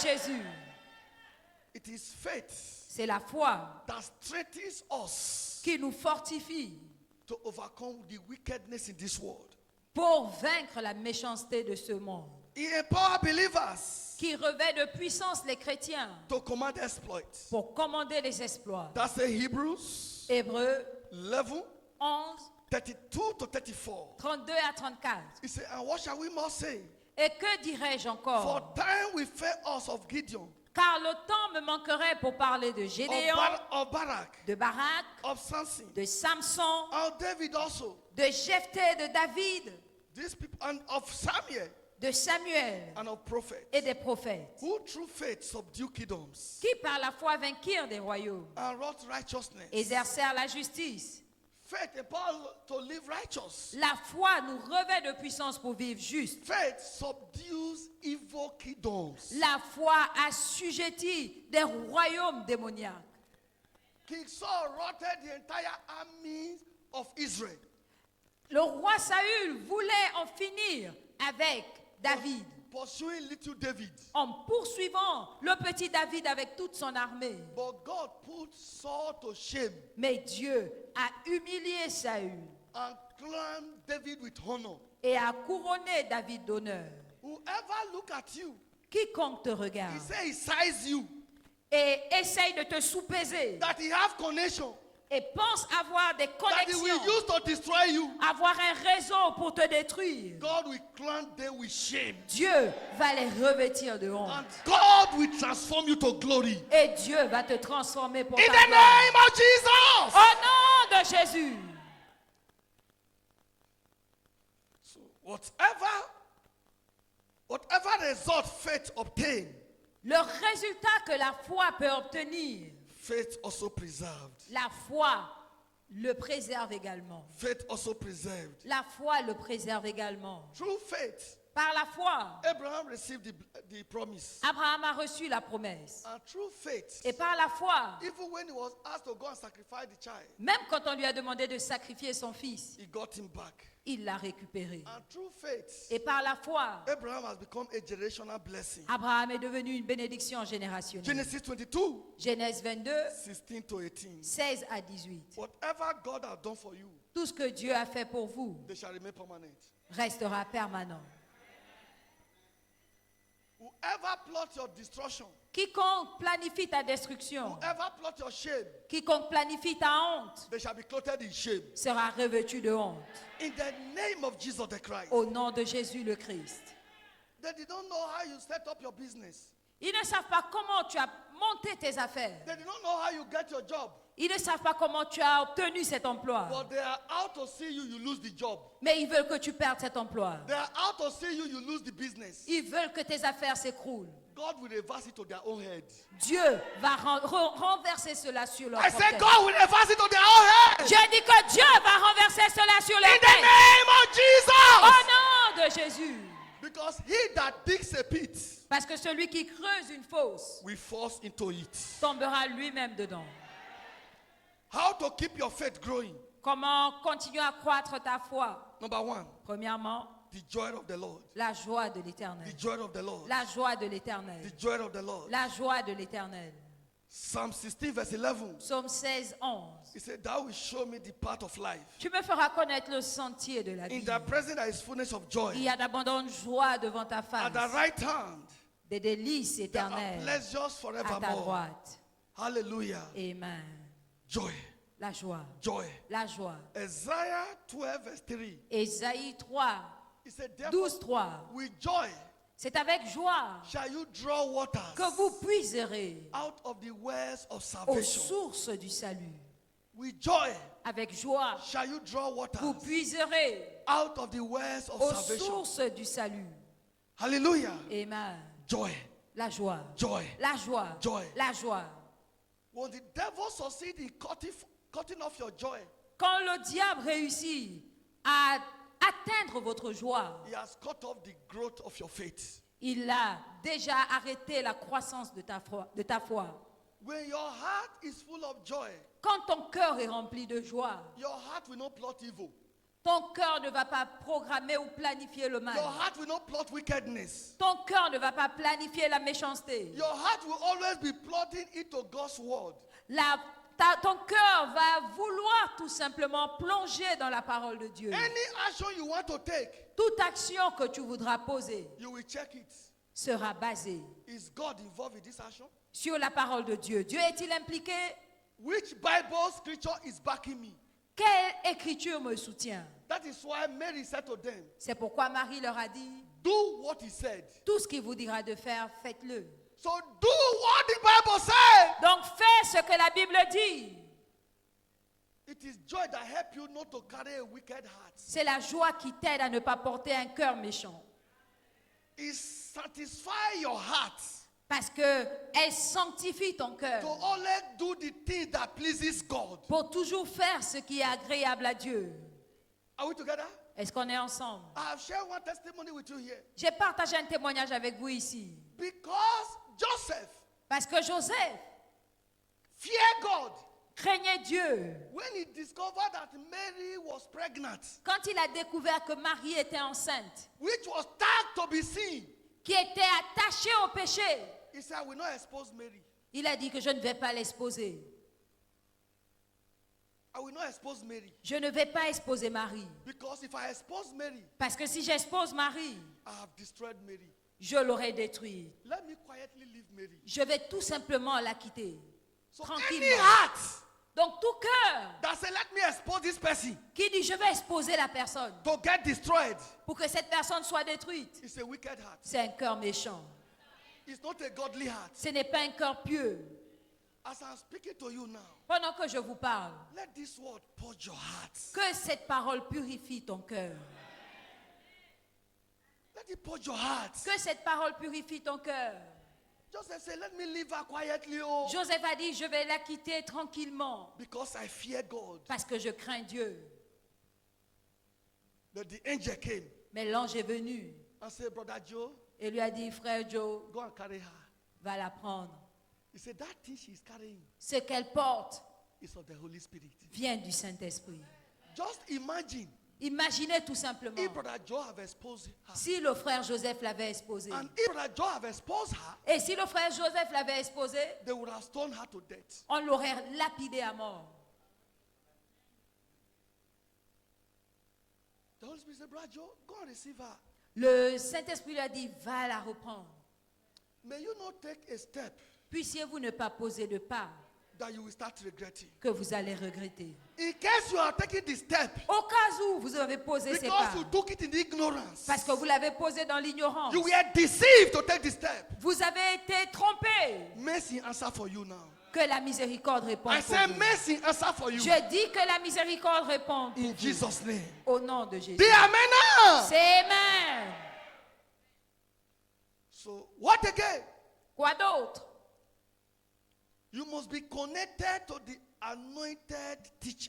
Jésus. It is faith C'est la foi that strengthens us qui nous fortifie to overcome the wickedness in this world. pour vaincre la méchanceté de ce monde. It empowers believers Qui revêt de puissance les chrétiens to command exploits. pour commander les exploits. That's in Hebrews Hébreux 11, 11, 32 to 34. 32 à 34. He said, and what shall we more say? Et que dirais-je For encore? time will fail us of Gideon, Car le temps me manquerait pour parler de Gédéon, of Barak, de Barak, of Samson, de Samson, of David also. de Jephthé, de David, These people, and of Samuel, de Samuel and of prophets, et des prophètes, who through faith subdue kingdoms, qui par la foi vainquirent des royaumes, and wrought righteousness. exercèrent la justice. Faith empowers to live righteous. La foi nous revêt de puissance pour vivre juste. Faith subdues evil kingdoms. La foi assujettit des royaumes démoniaques. King Saul routed the entire army of Israel. Le roi Saül voulait en finir avec David, Pursuing little David. en poursuivant le petit David avec toute son armée. But God put Saul to shame Mais Dieu a humilié Saül and crowned David with honor. et a couronné David d'honneur. Whoever look at you, Quiconque te he regarde say he size you, et essaye de te sous-peser that he have connection, et pense avoir des that he will connexions, use to destroy you. avoir un réseau pour te détruire, God will crown them with shame. Dieu va les revêtir de honte. And God will transform you to glory. Et Dieu va te transformer pour In ta the gloire. name of Jesus. Au nom de Jésus. So whatever result faith obtain, Le résultat que la foi peut obtenir, faith also preserved. la foi le préserve également. Faith also preserved. La foi le préserve également. Through faith, Par la foi, Abraham received the promise. Abraham a reçu la promesse. And through faith, Et par la foi, even when he was asked to go and sacrifice the child, même quand on lui a demandé de sacrifier son fils, he got him back. il l'a récupéré. And through faith, Et par la foi, Abraham has become a generational blessing. Abraham est devenu une bénédiction générationnelle. Genesis 22, Genèse 22, 16 to 18. 16 à 18. Whatever God has done for you, Tout ce que Dieu a fait pour vous they shall remain permanent. restera permanent. Whoever plots your destruction, Quiconque planifie ta destruction, whoever plots your shame, quiconque planifie ta honte, they shall be clothed in shame. sera revêtu de honte. In the name of Jesus the Christ. Au nom de Jésus le Christ. They did not know how you set up your business. Ils ne savent pas comment tu as monté tes affaires. They did not know how you get your job. Ils ne savent pas comment tu as obtenu cet emploi. But they are out to see you lose the job. Mais ils veulent que tu perdes cet emploi. They are out to see you lose the business. Ils veulent que tes affaires s'écroulent. God will reverse it to their own head. Dieu va renverser cela sur leur I propre said tête. God will reverse it to their own head. Je dis que Dieu va renverser cela sur leur In the tête. name of Au Jesus. nom de Jésus. Because he that digs a pit Parce que celui qui creuse une fosse will fall into it. tombera lui-même dedans. How to keep your faith growing? Comment continuer à croître ta foi? Number one, Premièrement, the joy of the Lord. la joie de The l'Éternel. joy of the Lord. La joie de l'Éternel. The joy of the Lord. La joie de l'Éternel. Psalm 16 verse 11. Psaume 16, 11. He said, thou will show me the path of life. Tu me feras connaître le sentier de la In vie. thy presence there is fullness of Il joy. y a d'abondantes joies devant ta At the face. right hand, Des délices there are éternelles pleasures à ta forevermore. droite. Hallelujah. Amen. Joy. La joie. Joy. La joie. Isaiah 12 verse 3. Ésaïe 3, He said, therefore, 12, 3. with joy C'est avec joie shall you draw waters que vous puiserez out of the wells of aux salvation. sources du salut. With joy Avec joie, shall you draw vous waters puiserez out of the wells of aux salvation. sources du salut. Hallelujah. Amen. Joy. La joie. Joy. La joie. Joy. La joie. When the devil succeeds in cutting off your joy, Quand le diable réussit à atteindre votre joie, he has cut off the growth of your faith. il a déjà arrêté la croissance de ta foi. When your heart is full of joy, Quand ton cœur est rempli de joie, your heart will not plot evil. Ton cœur ne va pas programmer ou planifier le mal. Your heart will not plot wickedness. Ton cœur ne va pas planifier la méchanceté. Your heart will always be plotting into God's word. Ton cœur va vouloir tout simplement plonger dans la parole de Dieu. Any action you want to take, Toute action que tu voudras poser you will check it. sera basée Is God involved in this action? sur la parole de Dieu. Dieu est-il impliqué? Which Bible scripture is backing me? Quelle écriture me soutient? That is why Mary said to them, C'est pourquoi Marie leur a dit, do what he said. tout ce qu'il vous dira de faire, faites-le. So do what the Bible said. Donc fais ce que la Bible dit. It is joy that helps you not to carry a wicked heart. C'est la joie qui t'aide à ne pas porter un cœur méchant. It satisfies your heart Parce qu'elle sanctifie ton cœur to only do the thing that pleases God. pour toujours faire ce qui est agréable à Dieu. Are we together? Est-ce qu'on est ensemble? I have shared one testimony with you here. J'ai partagé un témoignage avec vous ici. Because Joseph Parce que Joseph feared God. craignait Dieu. When he discovered that Mary was pregnant, Quand il a découvert que Marie était enceinte, which was tagged to be seen, qui était attachée au péché, he said, I will not expose Mary. il a dit que je ne vais pas l'exposer. I will not expose Mary. Je ne vais pas exposer Marie. Because if I expose Mary, Parce que si j'expose Marie, I have destroyed Mary. je l'aurai détruite. Let me quietly leave Mary. Je vais tout simplement la quitter. So any Tranquillement. heart Donc tout cœur that say, let me expose this person qui dit je vais exposer la personne to get destroyed, pour que cette personne soit détruite, it's a wicked heart. c'est un cœur méchant. It's not a godly heart. Ce n'est pas un cœur pieux. As I'm speaking to you now, Pendant que je vous parle, let this word purge your heart. que cette parole purifie ton cœur. Let it purge your heart. Que cette parole purifie ton cœur. Joseph said, let me leave her quietly, oh, Joseph a dit, je vais la quitter tranquillement because I fear God. parce que je crains Dieu. But the angel came Mais l'ange est venu and said, Brother Joe, et lui a dit, frère Joe, go and carry her. va la prendre. He said, that thing she's carrying Ce qu'elle porte is of the Holy Spirit. vient du Saint-Esprit. Just imagine Imaginez tout simplement if Brother Joe have exposed her. si le frère Joseph l'avait exposé. And if Brother Joe have exposed her, Et si le frère Joseph l'avait exposé, they would have stoned her to death. on l'aurait lapidé à mort. The Holy Spirit said, Brother Joe, go and receive her. Le Saint-Esprit lui a dit, va la reprendre. May you not take a step Puissiez-vous ne pas poser de pas that you will start regretting. que vous allez regretter. In case you are taking the step Au cas où vous avez posé ces pas, because you took it in ignorance, parce que vous l'avez posé dans l'ignorance, you were deceived to take the step. vous avez été trompé. Mercy answer for you now. Que la miséricorde réponde I pour say vous. mercy answer for you. Je dis que la miséricorde répond pour In vous. Jesus' name. Au nom de Jésus. Say amen now. C'est Amen. So what again? Quoi d'autre? You must be connected to the anointed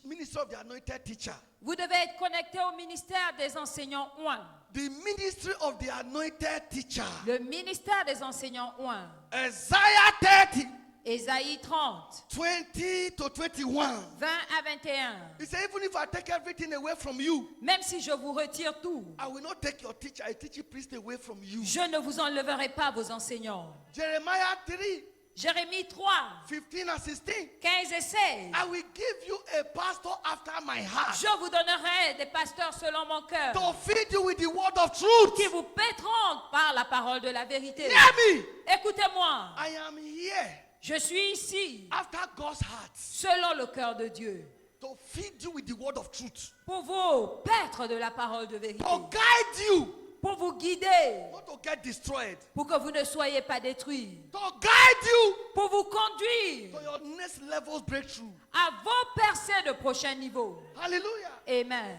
ministry of the anointed teacher. Vous devez être connecté au ministère des enseignants oints. The ministry of the anointed teacher. Le ministère des enseignants oints. Isaiah 30, Ésaïe 30, 20 to 21. 20 à 21. He said, even if I take everything away from you, Même si je vous retire tout, I will not take your teacher, a teaching priest away from you. je ne vous enlèverai pas vos enseignants. Jeremiah 3, Jérémie 3, 15 and 16. 15 et 16. I will give you a pastor after my heart Je vous donnerai des pasteurs selon mon cœur to feed you with the word of truth. qui vous paîtront par la parole de la vérité. Hear me. Écoutez-moi, I am here je suis ici after God's heart selon le cœur de Dieu to feed you with the word of truth, pour vous paître de la parole de vérité, to guide you, pour vous guider, not to get destroyed, pour que vous ne soyez pas détruits, to guide you pour vous conduire to your next level's breakthrough. à vos percées de prochain niveau. Hallelujah. Amen.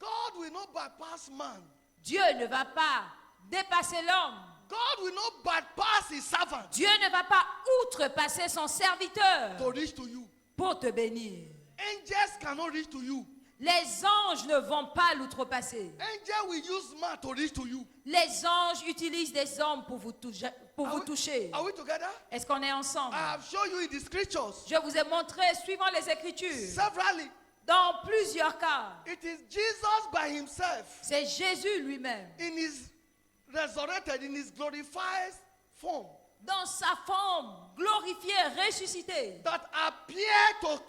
God will not bypass man. Dieu ne va pas dépasser l'homme. God will not bypass his servant Dieu ne va pas outrepasser son serviteur to reach to you. pour te bénir. Angels cannot reach to you. Les anges ne vont pas l'outrepasser. Angel will use man to reach to you. Les anges utilisent des hommes pour vous toucher. Are we together? Est-ce qu'on est ensemble? I have shown you in the scriptures Je vous ai montré, suivant les Écritures, severally Dans plusieurs cas, it is Jesus by himself c'est Jésus lui-même, in his resurrected, in his glorified form dans sa forme glorifiée, ressuscitée, that appeared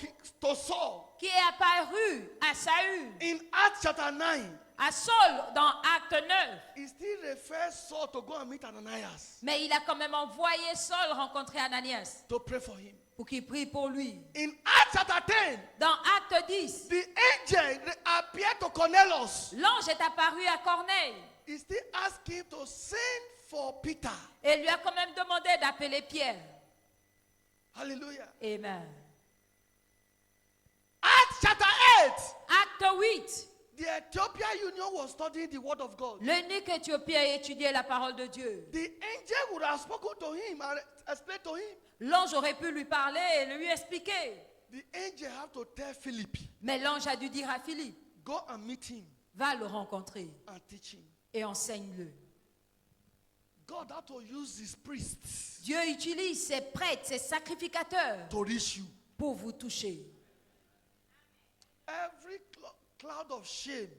to Saul qui est apparu à Saül, in Acts chapter 9. à Saul dans Acte 9. He still refers Saul to go and meet Ananias Mais il a quand même envoyé Saul rencontrer Ananias to pray for him. pour qu'il prie pour lui. In Acts chapter 10, Dans Acte 10, the angel appeared to Cornelius. l'ange est apparu à Corneille He still asked him to send for Peter. et lui a quand même demandé d'appeler Pierre. Hallelujah. Amen. Acts chapter 8, Acte 8, the Ethiopian Union was studying the word of God. l'eunuque éthiopien a étudié la parole de Dieu. The angel would have spoken to him and explained to him. L'ange aurait pu lui parler et lui expliquer. The angel had to tell Philip, Mais l'ange a dû dire à Philippe, go and meet him va le rencontrer and teach him. et enseigne-le. God had to use his priests Dieu utilise ses prêtres, ses sacrificateurs to reach you. pour vous toucher. Every cloud of shame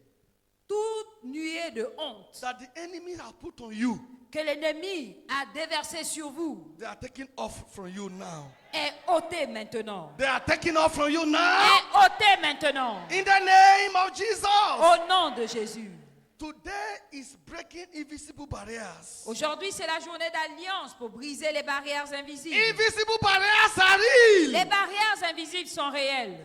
Toute nuée de honte that the enemy has put on you, que l'ennemi a déversée sur vous they are taking off from you now. est ôtée maintenant. They are taking off from you now. Est ôtée maintenant. In the name of Jesus. Au nom de Jésus. Today is breaking invisible barriers. Aujourd'hui, c'est la journée d'alliance pour briser les barrières invisibles. Invisible barriers are real. Les barrières invisibles sont réelles.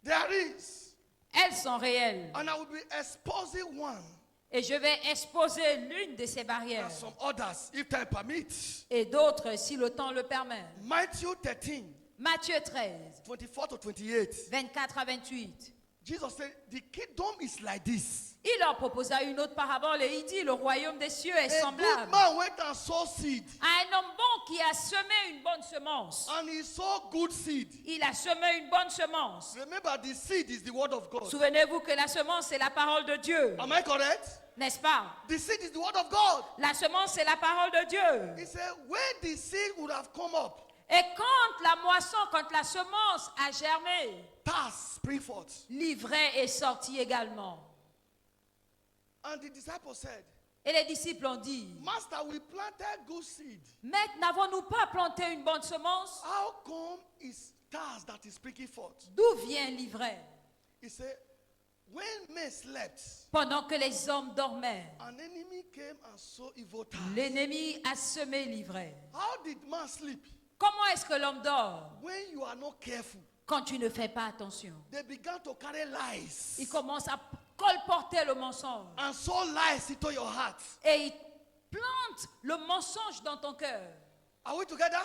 There is. Elles sont réelles. And I will be exposing one Et je vais exposer l'une de ces barrières and some others if time permits. et d'autres si le temps le permet. Matthew 13, Matthieu 13, 24 to 28. 24 à 28. Jesus said, the kingdom is like this. Il leur proposa une autre parabole et il dit, le royaume des cieux est A semblable good man went and sowed seed, à un homme bon qui a semé une bonne semence. and he sowed good seed. Il a semé une bonne semence. Remember, the seed is the word of God. Souvenez-vous que la semence, c'est la parole de Dieu. Am I correct? N'est-ce pas? The seed is the word of God. La semence, c'est la parole de Dieu. He said, when the seed would have come up, Et quand la moisson, quand la semence a germé, tares spring forth. l'ivraie est sorti également. And the disciples said, Et les disciples ont dit, Master, we planted good seed. Maître, n'avons-nous pas planté une bonne semence? How come it's tares that is springing forth? D'où vient l'ivraie? He said, when men slept, Pendant que les hommes dormaient, an enemy came and sowed evil tares. l'ennemi a semé l'ivraie. How did man sleep? Comment est-ce que l'homme dort? When you are not careful, Quand tu ne fais pas attention. they began to carry lies Il commence à colporter le mensonge. and sow lies into your heart. Et il plante le mensonge dans ton cœur. Are we together?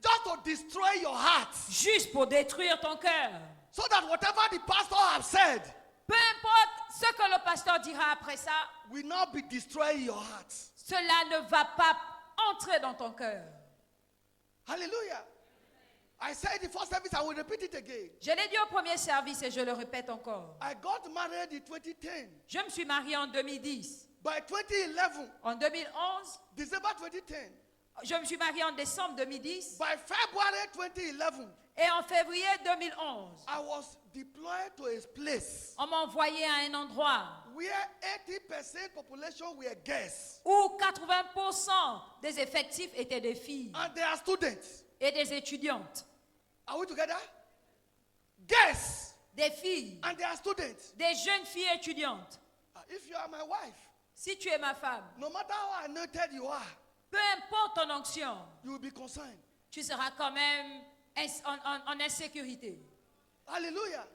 Just to destroy your heart, Juste pour détruire ton cœur. so that whatever the pastor have said Peu importe ce que le pasteur dira après ça, will not be destroying your heart. cela ne va pas entrer dans ton cœur. Hallelujah. I said the first service, I will repeat it again. Je l'ai dit au premier service et je le répète encore. I got married in 2010. Je me suis mariée en 2010. By 2011, En 2011, December 2010, je me suis mariée en décembre 2010. by February 2011, Et en février 2011, I was deployed to a place on m'a envoyé à un endroit where 80% population were girls où 80% des effectifs étaient des filles and they are students. et des étudiantes. Are we together? Girls Des filles, and they are students. des jeunes filles étudiantes. If you are my wife, Si tu es ma femme, no matter how anointed you are, peu importe ton onction, you will be concerned. tu seras quand même en insécurité. Hallelujah.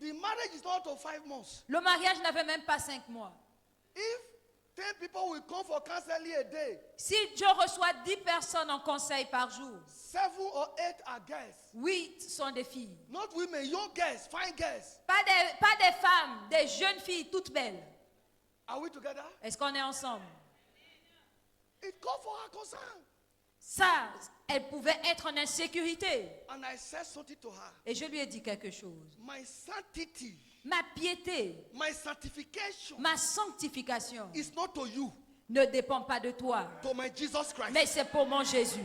The marriage is not of 5 months. Le mariage n'avait même pas 5 mois. If 10 people will come for counseling a day, Si je reçois 10 personnes en conseil par jour, 7 or 8 are girls. 8 sont des filles. Not women, young girls, fine girls. Pas des femmes, des jeunes filles toutes belles. Are we together? Est-ce qu'on est ensemble? It called for her concern. Ça, elle pouvait être en insécurité. And I said something to her. Et je lui ai dit quelque chose. My sanctity, Ma piété, my sanctification ma sanctification is not to you, ne dépend pas de toi, to my Jesus Christ. mais c'est pour mon Jésus.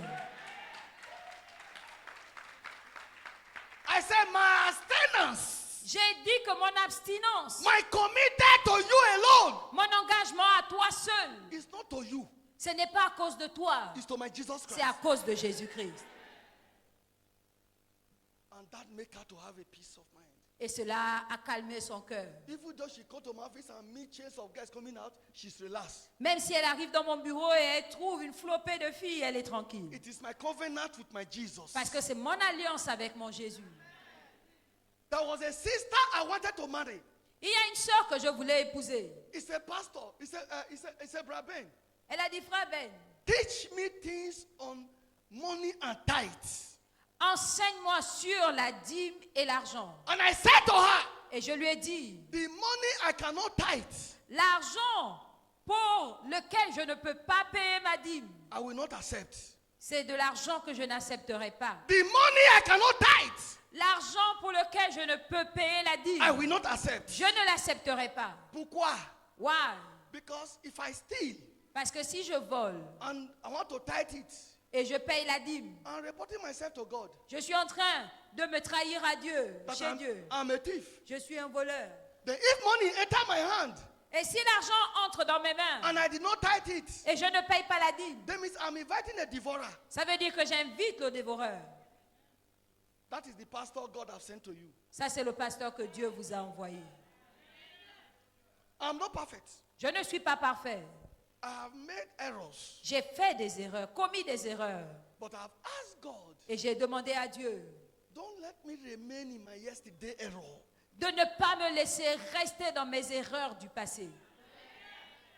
I I said my abstinence, J'ai dit que mon abstinence, my committed to you alone, mon engagement à toi seul, is not to you, ce n'est pas à cause de toi, it's to my Jesus c'est à Christ. cause de Jésus-Christ. And that make her to have a peace of mind. Et cela a calmé son cœur. Even though she come to my office and meet chains of guys coming out, she's relaxed. Même si elle arrive dans mon bureau et elle trouve une flopée de filles, elle est tranquille. It is my covenant with my Jesus. Parce que c'est mon alliance avec mon Jésus. There was a sister I wanted to marry. Il y a une sœur que je voulais épouser. It's a pastor. It's a Brother Ben. Elle a dit, frère Ben, Teach me things on money and tithes. enseigne-moi sur la dîme et l'argent. And I said to her, Et je lui ai dit, the money I cannot tithe, l'argent pour lequel je ne peux pas payer ma dîme, I will not accept. c'est de l'argent que je n'accepterai pas. The money I cannot tithe, L'argent pour lequel je ne peux payer la dîme, I will not accept. je ne l'accepterai pas. Pourquoi? Why? Because if I steal Parce que si je vole and I want to tithe it, et je paye la dîme, I'm reporting myself to God. je suis en train de me trahir à Dieu, That chez Dieu. I'm a thief. Je suis un voleur. Then if money enter my hand Et si l'argent entre dans mes mains and I did not tithe it, et je ne paye pas la dîme, that means I'm inviting a devourer. ça veut dire que j'invite le dévoreur. That is the pastor God has sent to you. Ça, c'est le pasteur que Dieu vous a envoyé. I'm not perfect. Je ne suis pas parfait. I have made errors, J'ai fait des erreurs, commis des erreurs. but I've asked God, Et j'ai demandé à Dieu don't let me remain in my yesterday error. de ne pas me laisser rester dans mes erreurs du passé.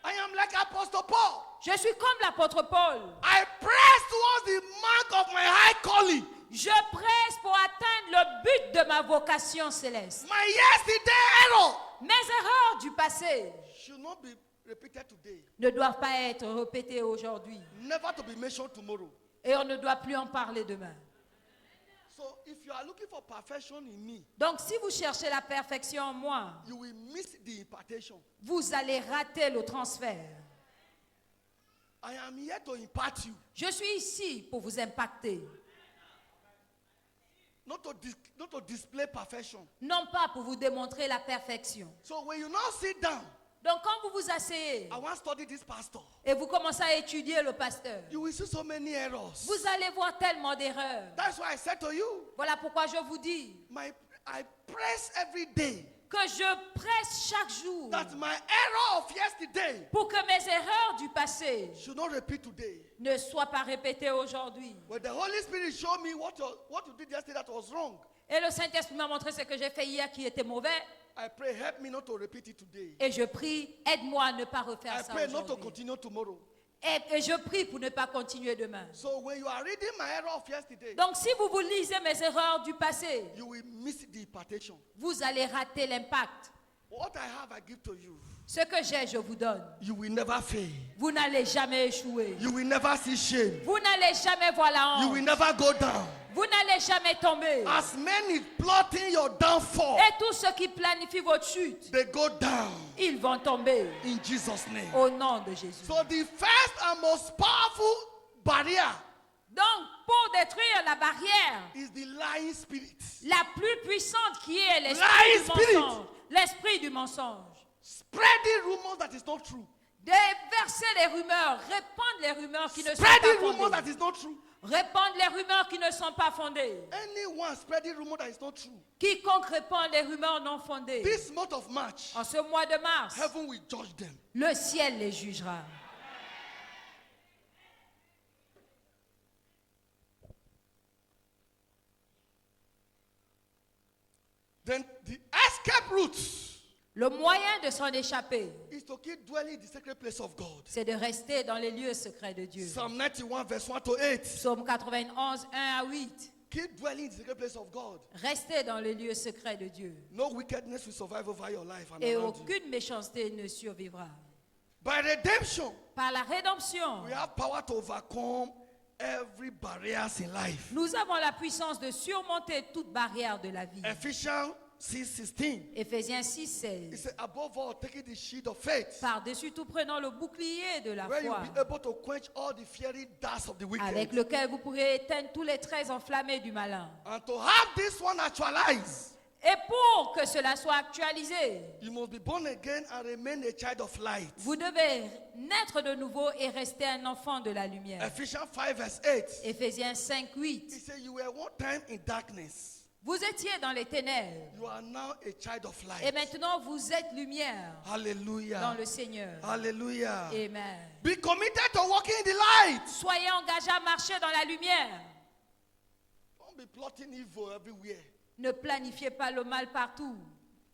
I am like Apostle Paul. Je suis comme l'apôtre Paul. I press towards the mark of my high calling. Je presse pour atteindre le but de ma vocation céleste. My yesterday error Mes erreurs du passé should not be repeated today. ne doivent pas être répétées aujourd'hui. Never to be mentioned tomorrow. Et on ne doit plus en parler demain. So if you are looking for perfection in me, Donc si vous cherchez la perfection en moi, you will miss the impartation. vous allez rater le transfert. I am here to impart you, Je suis ici pour vous impacter. not to display perfection. Non pas pour vous démontrer la perfection. So when you now sit down, Donc quand vous vous asseyez I want to study this pastor. et vous commencez à étudier le pasteur, You will see so many errors. vous allez voir tellement d'erreurs. That's why I said to you, Voilà pourquoi je vous dis I press every day que je presse chaque jour that my error of yesterday pour que mes erreurs du passé should not repeat today. ne soient pas répétées aujourd'hui. When the Holy Spirit showed me what you did yesterday that was wrong, Et le Saint-Esprit m'a montré ce que j'ai fait hier qui était mauvais. I pray, help me not to repeat it today. Et je prie, aide-moi à ne pas refaire I ça pray not to aujourd'hui. continue tomorrow. Et je prie pour ne pas continuer demain. So when you are reading my error of yesterday, Donc si vous lisez mes erreurs du passé, you will miss the impartation. vous allez rater l'impact. What I have, I give to you. Ce que j'ai, je vous donne. You will never fail. Vous n'allez jamais échouer. You will never see shame. Vous n'allez jamais voir la You honte. will never go down. Vous n'allez jamais tomber. As many plotting your downfall, Et tous ceux qui planifient votre chute, they go down ils vont tomber in Jesus' name. au nom de Jésus. So the first and most powerful barrier Donc, pour détruire la barrière, is the lying spirit. la plus puissante qui est Lying l'esprit du spirit. mensonge. L'esprit du mensonge. Spreading rumors that is not true. Déverser les rumeurs, répandre les rumeurs qui ne sont Spreading pas rumors that fondées. is not true. Répandre les rumeurs qui ne sont pas fondées. Anyone spreading rumor that is not true. Quiconque répand les rumeurs non fondées. This month of March, En ce mois de mars, heaven will judge them. le ciel les jugera. Then the escape route Le moyen de s'en échapper, is to keep dwelling in the secret place of God. c'est de rester dans les lieux secrets de Dieu. Psalm 91 verse 1 to 8. Psaume 91, 1 à 8. Keep dwelling in the secret place of God. Restez dans les lieux secrets de Dieu. No wickedness will survive over your life and Et around you. aucune méchanceté ne survivra. By redemption, Par la rédemption, we have power to overcome every barriers in life. nous avons la puissance de surmonter toute barrière de la vie. Ephesians 6:16. Éphésiens It 6:16. said, above all, taking the shield of faith, Par-dessus tout, prenant le bouclier de la where you'll foi, be able to quench all the fiery darts of the avec wicked. lequel vous pourrez éteindre tous les traits enflammés du malin. And to have this one actualized, Et pour que cela soit actualisé, you must be born again and remain a child of light. vous devez naître de nouveau et rester un enfant de la lumière. Ephesians 5:8. Éphésiens He 5:8. said, you were one time in darkness. Vous étiez dans les ténèbres You are now a child of et light. maintenant vous êtes lumière dans Hallelujah. le Seigneur. Hallelujah. Amen. Be committed to walking in the light. Soyez engagés à marcher dans la lumière. Don't be plotting evil everywhere. Ne planifiez pas le mal partout.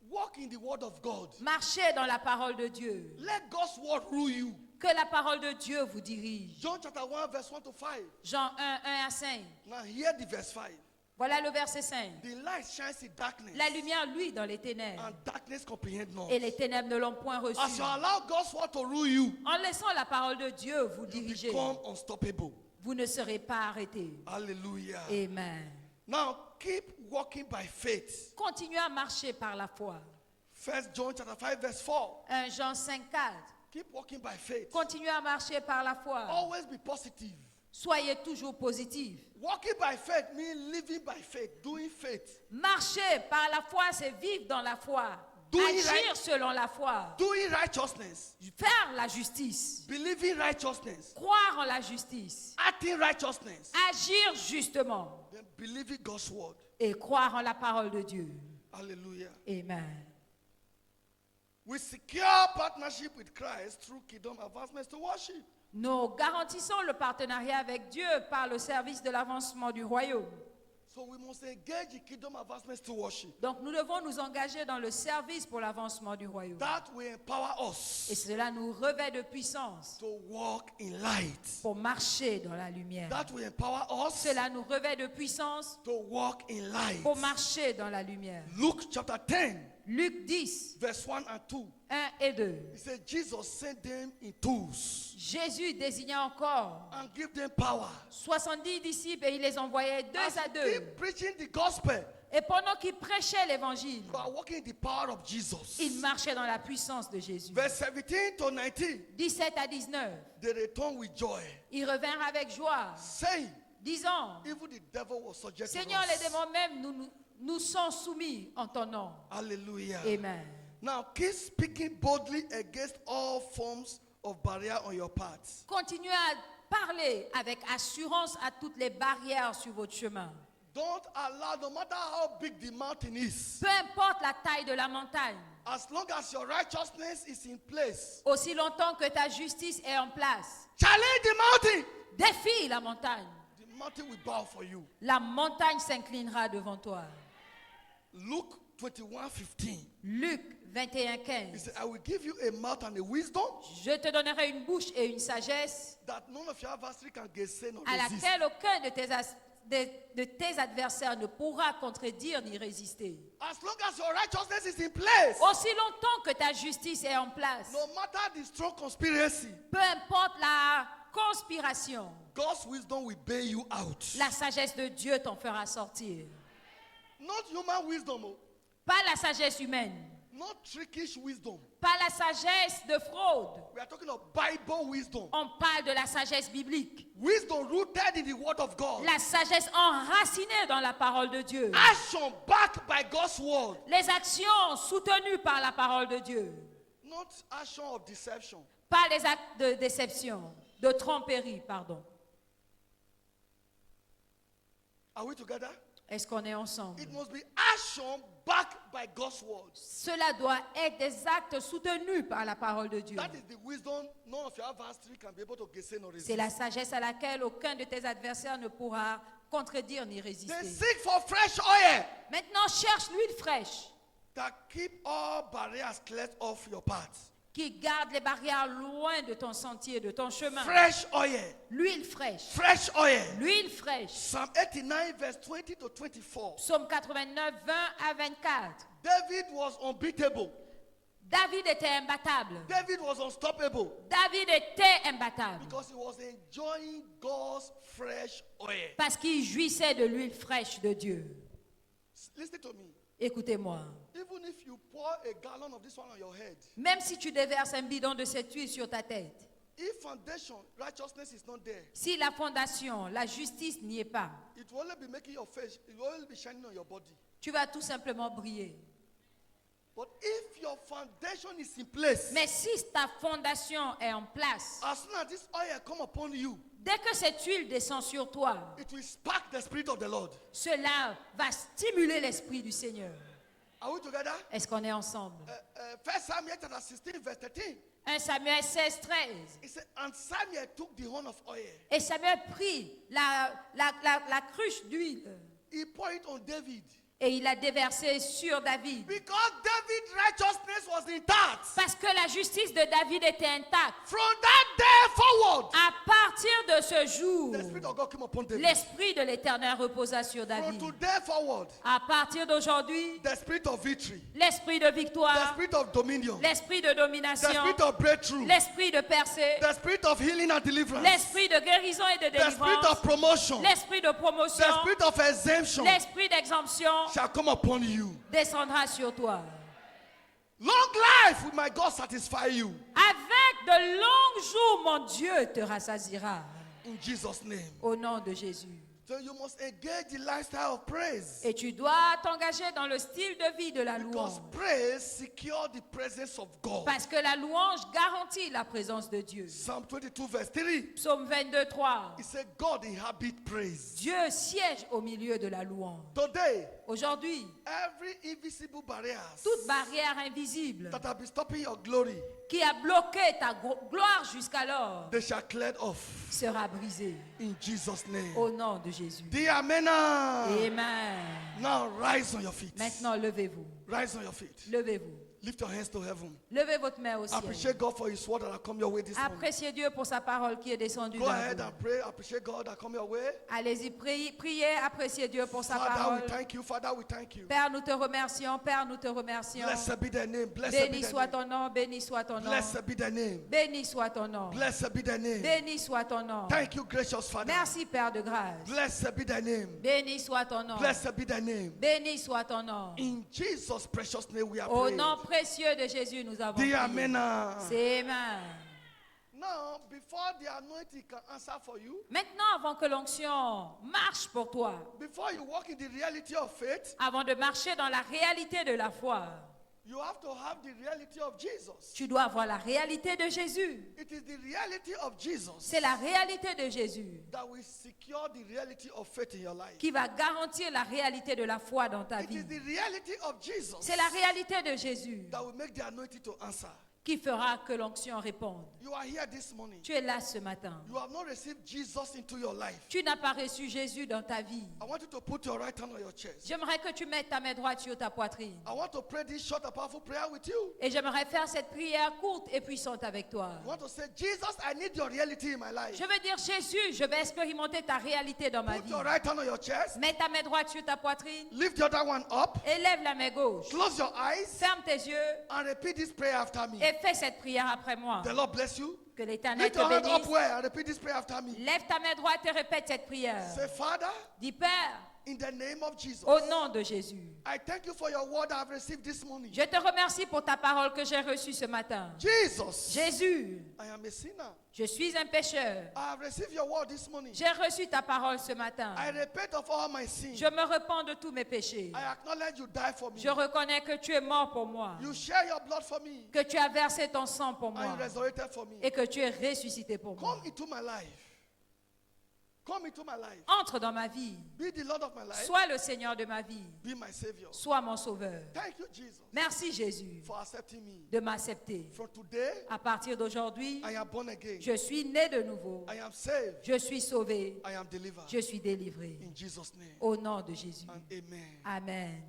Walk in the word of God. Marchez dans la parole de Dieu. Let God's word rule you. Que la parole de Dieu vous dirige. John chapter 1 verse 1 to 5. Jean 1:1-5. Now hear the verse 5. Voilà le verset 5. The light shines in darkness. La lumière, lui, dans les ténèbres. And darkness comprehend not. Et les ténèbres ne l'ont point reçu. As you allow God's word to rule you, En laissant la parole de Dieu vous you diriger, become unstoppable. vous ne serez pas arrêtés. Hallelujah. Amen. Now keep walking by faith. Continuez à marcher par la foi. 1 John chapter 5 verse 4. 1 Jean 5:4. Keep walking by faith. Continuez à marcher par la foi. Always be positive. Soyez toujours positif. Walking by faith means living by faith, doing faith. Marcher par la foi, c'est vivre dans la foi. Doing Agir right. selon la foi. Doing righteousness, Faire la justice. believing righteousness, Croire en la justice. acting righteousness, Agir justement. then believing God's word. Et croire en la parole de Dieu. Hallelujah. Amen. We secure partnership with Christ through kingdom advancements to worship. Nous garantissons le partenariat avec Dieu par le service de l'avancement du royaume. So we must engage in kingdom advancements to worship. Donc nous devons nous engager dans le service pour l'avancement du royaume. That will empower Et us cela nous revêt de puissance to walk in light. pour marcher dans la lumière. That will empower us Cela nous revêt de puissance to walk in light. pour marcher dans la lumière. Luke chapter 10, Luc 10, verse 1 and 2. 1 et 2. He said, Jesus sent them in twos Jésus désigna encore and give them power. 70 disciples et il les envoyait deux As à you deux. keep preaching the gospel, Et pendant qu'ils prêchaient l'évangile, you are walking in the power of Jesus. ils marchaient dans la puissance de Jésus. Verse 17 to 19, 17 à 19. they returned with joy, Ils revinrent avec joie, saying, disant, even the devil was subject to Seigneur, les us. démons même nous sont soumis en ton nom. Hallelujah. Amen. Now keep speaking boldly against all forms of barrier on your path. Continuez à parler avec assurance à toutes les barrières sur votre chemin. Don't allow, no matter how big the mountain is, Peu importe la taille de la montagne, as long as your righteousness is in place, aussi longtemps que ta justice est en place, challenge the mountain. défie la montagne. The mountain will bow for you. La montagne s'inclinera devant toi. Luke 21:15. Luc He 21:15. said, I will give you a mouth and a wisdom Je te donnerai une bouche et une sagesse that none of your adversaries can gainsay nor à resist. laquelle aucun de tes adversaires ne pourra contredire ni résister. As long as your righteousness is in place, Aussi longtemps que ta justice est en place, no matter the strong conspiracy, peu importe la conspiration, God's wisdom will bail you out. la sagesse de Dieu t'en fera sortir. Not human wisdom, oh. Pas la sagesse humaine, Not trickish wisdom. pas la sagesse de fraude. We are talking of Bible wisdom. On parle de la sagesse biblique. Wisdom rooted in the word of God. La sagesse enracinée dans la parole de Dieu. Action backed by God's word. Les actions soutenues par la parole de Dieu. Not action of deception. Pas les actes de déception, de tromperie, pardon. Are we together? Est-ce qu'on est ensemble? It must be action backed by God's word. Cela doit être des actes soutenus par la parole de Dieu. That is the wisdom none of your adversaries can be able to gainsay nor C'est resist. la sagesse à laquelle aucun de tes adversaires ne pourra contredire ni They résister. seek for fresh oil Maintenant, cherche l'huile fraîche that keep all barriers cleared off your path. qui garde les barrières loin de ton sentier, de ton chemin. Fresh oil. L'huile fraîche. Fresh oil. L'huile fraîche. Psalm 89 verse 20 to 24. Psaume 89, 20 à 24. David was unbeatable. David était imbattable. David was unstoppable David était imbattable. because he was enjoying God's fresh oil. Parce qu'il jouissait de l'huile fraîche de Dieu. Listen to me. Écoutez-moi. Even if you pour a gallon of this one on your head, Même si tu déverses un bidon de cette huile sur ta tête, if foundation, righteousness is not there, si la fondation, la justice n'y est pas, it will only be making your face, it will only be shining on your body. tu vas tout simplement briller. But if your foundation is in place, Mais si ta fondation est en place, as soon as this oil come upon you, dès que cette huile descend sur toi, it will spark the Spirit of the Lord. cela va stimuler l'esprit du Seigneur. Are we together? Est-ce qu'on est ensemble? 1 Samuel chapter 16, verse 13. 1 Samuel 16, 13. It said, and Samuel took the horn of oil. Et Samuel prit la cruche d'huile He poured it on David. et il l'a déversée sur David. Because David's righteousness was intact. Parce que la justice de David était intacte. From that day forward, À partir de ce jour, the Spirit of God came upon David. l'Esprit de l'Éternel reposa sur From David. today forward, À partir d'aujourd'hui, the Spirit of victory, l'Esprit de the victoire, Spirit of dominion, l'Esprit de the domination, Spirit of breakthrough, l'Esprit de percée, the Spirit of healing and deliverance, l'Esprit de guérison et de the Spirit délivrance, of promotion, l'Esprit de the promotion, Spirit of exemption l'Esprit d'exemption shall come upon you. descendra sur toi. Long life will my God satisfy you. Avec de longs jours, mon Dieu te rassasiera. In Jesus' name. Au nom de Jésus. So you must engage the lifestyle of praise. Et tu dois t'engager dans le style de vie de la Because louange. praise secures the presence of God. Parce que la louange garantit la présence de Dieu. Psalm 22 verse 3. Psaume 22, 3. It said God inhabit praise. Dieu siège au milieu de la louange. Today, Aujourd'hui, every invisible barriers toute barrière invisible that have been stopping your glory, qui a bloqué ta gloire jusqu'alors they shall clear off. sera brisée. In Jesus' name. Au nom de Jésus. The Amen. Amen. Now rise on your feet. Maintenant, levez-vous. Rise on your feet. Levez-vous. Lift your hands to heaven. Levez votre main au ciel. Appreciate God for His word that have come your way this morning. Appréciez Dieu pour sa parole qui est descendue Go dans ahead vous. and pray. Appreciate God that come your way. Allez-y, priez, appréciez Dieu pour sa Father, parole. we thank you. Father, we thank you. Père, nous te remercions. Père, nous te remercions. Blessed be the name. Blessed be Béni the soit name. ton nom, béni soit ton nom. Blessed be the name. Béni soit ton nom. Blessed be the name. Béni soit ton nom. Thank you, gracious Father. Merci, Père de grâce. Blessed be the name. Béni soit ton nom. Blessed be the name. Béni soit ton nom. In Jesus' precious name we are Au praying. nom précieux de Jésus, nous avons The prié. Amen. C'est Amen. Now, before the anointing can answer for you, Maintenant, avant que l'onction marche pour toi, before you walk in the reality of faith, avant de marcher dans la réalité de la foi, you have to have the reality of Jesus. tu dois avoir la réalité de Jésus. It is the reality of Jesus C'est la réalité de Jésus that will secure the reality of faith in your life. qui va garantir la réalité de la foi dans ta It vie. is the reality of Jesus C'est la réalité de Jésus that will make the anointing to answer. qui fera que l'onction réponde. You are here this morning. Tu es là ce matin. You have not received Jesus into your life. Tu n'as pas reçu Jésus dans ta vie. I want you to put your right hand on your chest. J'aimerais que tu mettes ta main droite sur ta poitrine. I want to pray this short and powerful prayer with you. Et j'aimerais faire cette prière courte et puissante avec toi. I want to say, Jesus, I need your reality in my life. Je veux dire, Jésus, je vais expérimenter ta réalité dans ma Put vie. your right hand on your chest. Mets ta main droite sur ta poitrine. Lift the other one up. Élève la main gauche. Close your eyes Ferme tes yeux and repeat this prayer after me. et fais cette prière après moi. The Lord bless you. Que l'Éternel Lift te your hand bénisse. up where and repeat this prayer after me. Lève ta main droite et répète cette prière. Say, Father, Dis, Père, in the name of Jesus, au nom de Jésus, I thank you for your word I've received this morning. je te remercie pour ta parole que j'ai reçue ce matin. Jesus, Jésus, I am a sinner. je suis un pécheur. I have received your word this morning. J'ai reçu ta parole ce matin. I repent of all my sins. Je me repens de tous mes péchés. I acknowledge you died for me. Je reconnais que tu es mort pour moi, You share your blood for me que tu as versé ton sang pour and moi you resurrected for me. et que tu es ressuscité pour moi. Come into my life. Come into my life. Entre dans ma vie. Be the Lord of my life. Sois le Seigneur de ma vie. Be my Savior. Sois mon sauveur. Thank you, Jesus, Merci Jésus for accepting me. de m'accepter. From today, À partir d'aujourd'hui, I am born again. je suis né de nouveau. I am saved. Je suis sauvé. I am delivered. Je suis délivré. In Jesus' name. Au nom de Jésus. And amen. Amen.